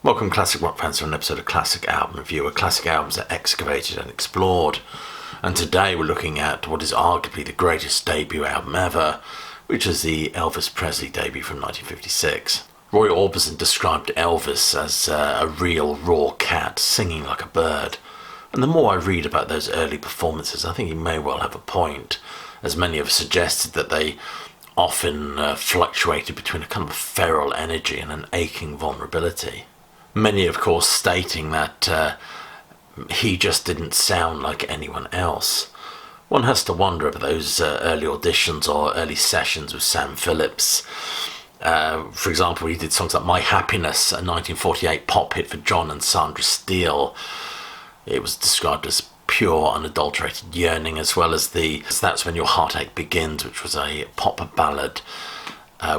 Welcome classic rock fans to an episode of Classic Album Review, where classic albums are excavated and explored. And today we're looking at what is arguably the greatest debut album ever, which is the Elvis Presley debut from 1956. Roy Orbison described Elvis as a real raw cat singing like a bird. And the more I read about those early performances, I think he may well have a point, as many have suggested that they often fluctuated between a kind of feral energy and an aching vulnerability. Many, of course, stating that he just didn't sound like anyone else. One has to wonder about those early auditions or early sessions with Sam Phillips. For example, he did songs like My Happiness, a 1948 pop hit for John and Sandra Steele. It was described as pure, unadulterated yearning, as well as That's When Your Heartache Begins, which was a pop ballad,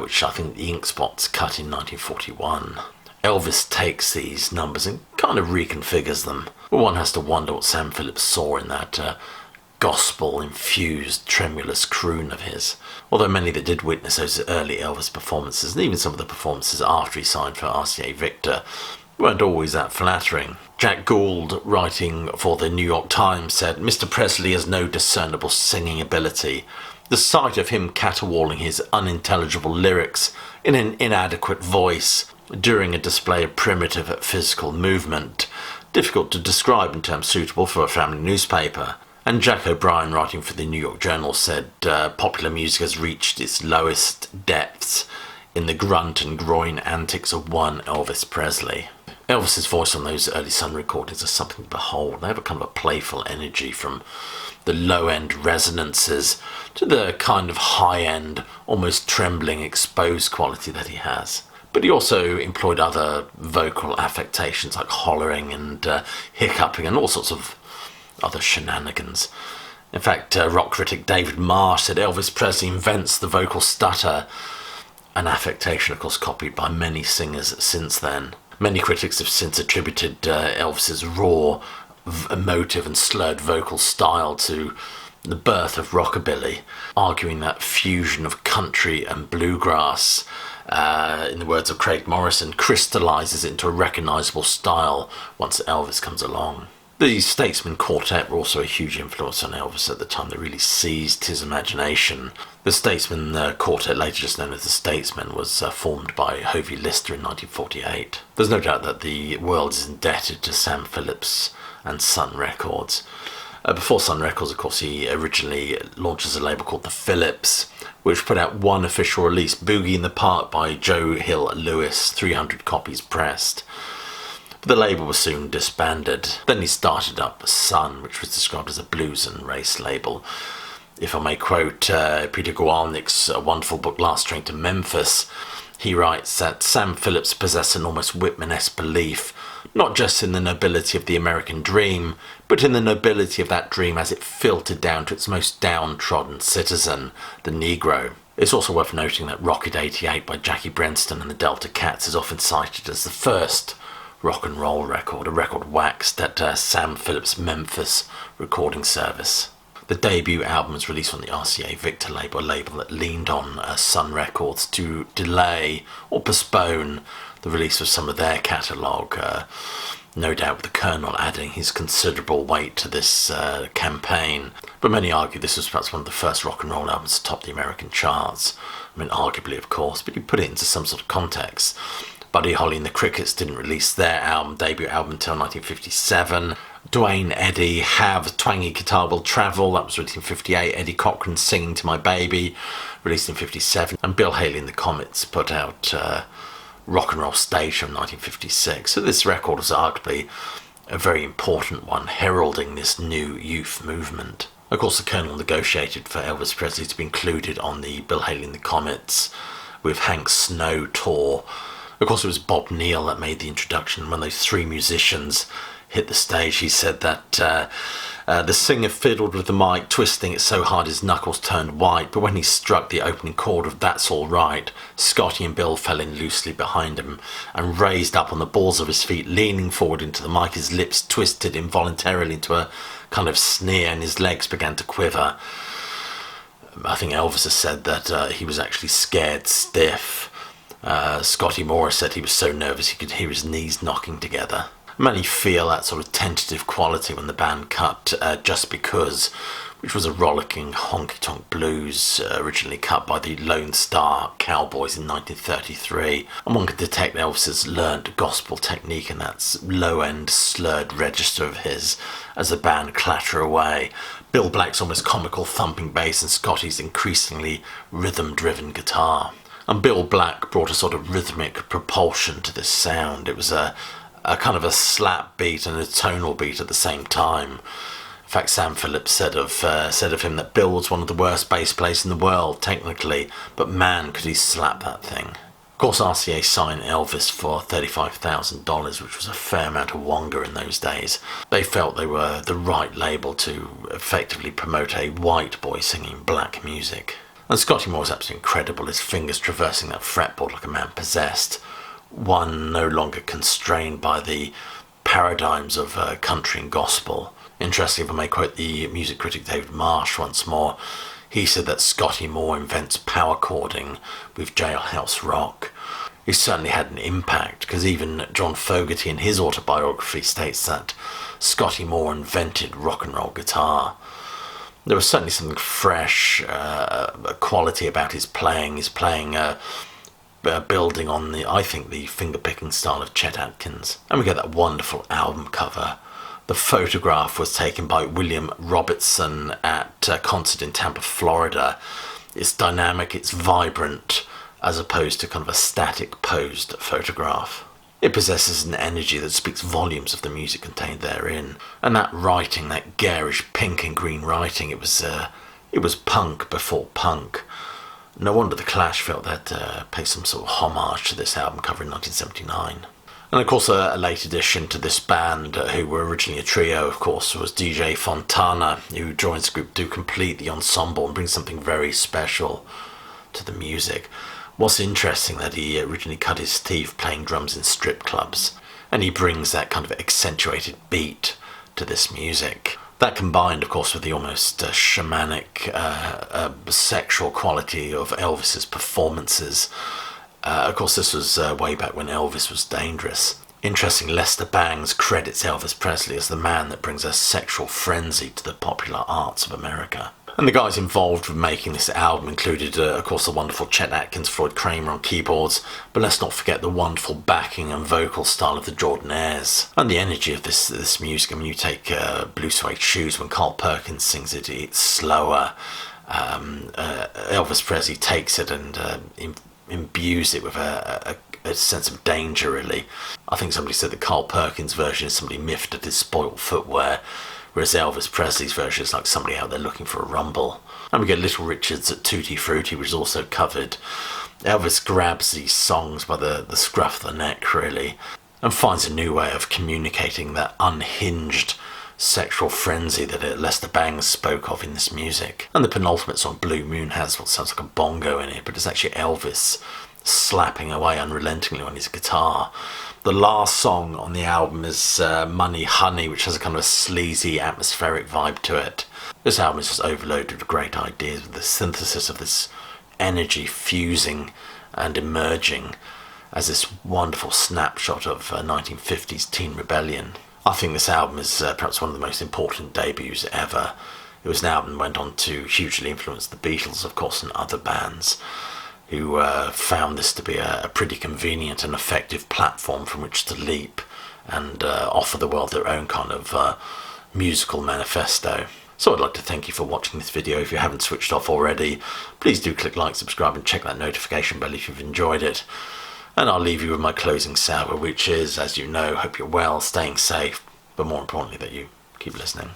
which I think the Ink Spots cut in 1941. Elvis takes these numbers and kind of reconfigures them. But one has to wonder what Sam Phillips saw in that gospel-infused, tremulous croon of his. Although many that did witness those early Elvis performances, and even some of the performances after he signed for RCA Victor, weren't always that flattering. Jack Gould, writing for the New York Times, said, "Mr. Presley has no discernible singing ability. The sight of him caterwauling his unintelligible lyrics in an inadequate voice during a display of primitive physical movement, difficult to describe in terms suitable for a family newspaper." And Jack O'Brien, writing for the New York Journal, said popular music has reached its lowest depths in the grunt and groin antics of one Elvis Presley. Elvis's voice on those early Sun recordings is something to behold. They have a kind of a playful energy, from the low-end resonances to the kind of high-end, almost trembling, exposed quality that he has. But he also employed other vocal affectations like hollering and hiccuping and all sorts of other shenanigans. In fact, rock critic David Marsh said Elvis Presley invents the vocal stutter, an affectation of course copied by many singers since then. Many critics have since attributed Elvis's raw, emotive and slurred vocal style to the birth of rockabilly, arguing that fusion of country and bluegrass, in the words of Craig Morrison, crystallizes into a recognizable style once Elvis comes along. The Statesmen Quartet were also a huge influence on Elvis at the time. They really seized his imagination. The Statesmen Quartet, later just known as the Statesmen, was formed by Hovey Lister in 1948. There's no doubt that the world is indebted to Sam Phillips and Sun Records. Before Sun Records, of course, he originally launches a label called the Phillips, which put out one official release, Boogie in the Park by Joe Hill Lewis, 300 copies pressed. But the label was soon disbanded. Then he started up Sun, which was described as a blues and race label. If I may quote Peter Gawalnick's wonderful book Last Train to Memphis, he writes that Sam Phillips possessed an almost Whitman-esque belief, not just in the nobility of the American dream, but in the nobility of that dream as it filtered down to its most downtrodden citizen, the Negro. It's also worth noting that Rocket 88 by Jackie Brenston and the Delta Cats is often cited as the first rock and roll record, a record waxed at Sam Phillips' Memphis recording service. The debut album was released on the RCA Victor label, a label that leaned on Sun Records to delay or postpone the release of some of their catalogue, no doubt with the Colonel adding his considerable weight to this campaign. But many argue this was perhaps one of the first rock and roll albums to top the American charts. I mean, arguably, of course, but you put it into some sort of context. Buddy Holly and the Crickets didn't release their debut album until 1957. Duane Eddy Have Twangy Guitar Will Travel, that was released in 58. Eddie Cochran Singing to My Baby, released in 57. And Bill Haley and the Comets put out Rock and Roll Stage from 1956. So this record was arguably a very important one, heralding this new youth movement. Of course, the Colonel negotiated for Elvis Presley to be included on the Bill Haley and the Comets with Hank Snow tour. Of course, it was Bob Neal that made the introduction. When those three musicians hit the stage, he said that the singer fiddled with the mic, twisting it so hard his knuckles turned white, but when he struck the opening chord of That's All Right, Scotty and Bill fell in loosely behind him and raised up on the balls of his feet, leaning forward into the mic. His lips twisted involuntarily into a kind of sneer and his legs began to quiver. I think Elvis has said that he was actually scared stiff. Scotty Moore said he was so nervous he could hear his knees knocking together. Many feel that sort of tentative quality when the band cut Just Because, which was a rollicking honky-tonk blues originally cut by the Lone Star Cowboys in 1933. And one could detect Elvis's learned gospel technique in that low-end slurred register of his as the band clatter away. Bill Black's almost comical thumping bass and Scotty's increasingly rhythm-driven guitar. And Bill Black brought a sort of rhythmic propulsion to this sound. It was a kind of a slap beat and a tonal beat at the same time. In fact, Sam Phillips said of him that Bill was one of the worst bass players in the world, technically, but man, could he slap that thing. Of course, RCA signed Elvis for $35,000, which was a fair amount of wonga in those days. They felt they were the right label to effectively promote a white boy singing black music. And Scotty Moore was absolutely incredible, his fingers traversing that fretboard like a man possessed, one no longer constrained by the paradigms of country and gospel. Interestingly, if I may quote the music critic David Marsh once more, he said that Scotty Moore invents power chording with jailhouse rock. He certainly had an impact, because even John Fogerty in his autobiography states that Scotty Moore invented rock and roll guitar. There was certainly something fresh, a quality about his playing. His playing building on I think the finger-picking style of Chet Atkins. And we get that wonderful album cover. The photograph was taken by William Robertson at a concert in Tampa, Florida. It's dynamic, it's vibrant, as opposed to kind of a static posed photograph. It possesses an energy that speaks volumes of the music contained therein. And that writing, that garish pink and green writing, it was punk before punk. No wonder the Clash felt they'd pay some sort of homage to this album cover in 1979. And of course a late addition to this band, who were originally a trio, of course, was DJ Fontana, who joins the group to complete the ensemble and bring something very special to the music. What's interesting that he originally cut his teeth playing drums in strip clubs, and he brings that kind of accentuated beat to this music. That combined, of course, with the almost shamanic, sexual quality of Elvis's performances. Of course, this was way back when Elvis was dangerous. Interesting, Lester Bangs credits Elvis Presley as the man that brings a sexual frenzy to the popular arts of America. And the guys involved with making this album included, of course, the wonderful Chet Atkins, Floyd Kramer on keyboards, but let's not forget the wonderful backing and vocal style of the Jordanaires. And the energy of this music, I mean, you take Blue Suede Shoes, when Carl Perkins sings it, it's slower. Elvis Presley takes it and imbues it with a sense of danger, really. I think somebody said that Carl Perkins' version is somebody miffed at his spoilt footwear, whereas Elvis Presley's version is like somebody out there looking for a rumble. And we get Little Richard's at Tutti Frutti, which is also covered. Elvis grabs these songs by the scruff of the neck, really, and finds a new way of communicating that unhinged sexual frenzy that Lester Bangs spoke of in this music. And the penultimate song, Blue Moon, has what sounds like a bongo in it, but it's actually Elvis slapping away unrelentingly on his guitar. The last song on the album is Money Honey, which has a kind of a sleazy, atmospheric vibe to it. This album is just overloaded with great ideas, with the synthesis of this energy fusing and emerging as this wonderful snapshot of 1950s teen rebellion. I think this album is perhaps one of the most important debuts ever. It was an album that went on to hugely influence the Beatles, of course, and other bands, who found this to be a pretty convenient and effective platform from which to leap and offer the world their own kind of musical manifesto. So I'd like to thank you for watching this video. If you haven't switched off already, please do click like, subscribe and check that notification bell if you've enjoyed it. And I'll leave you with my closing salvo, which is, as you know, hope you're well, staying safe, but more importantly that you keep listening.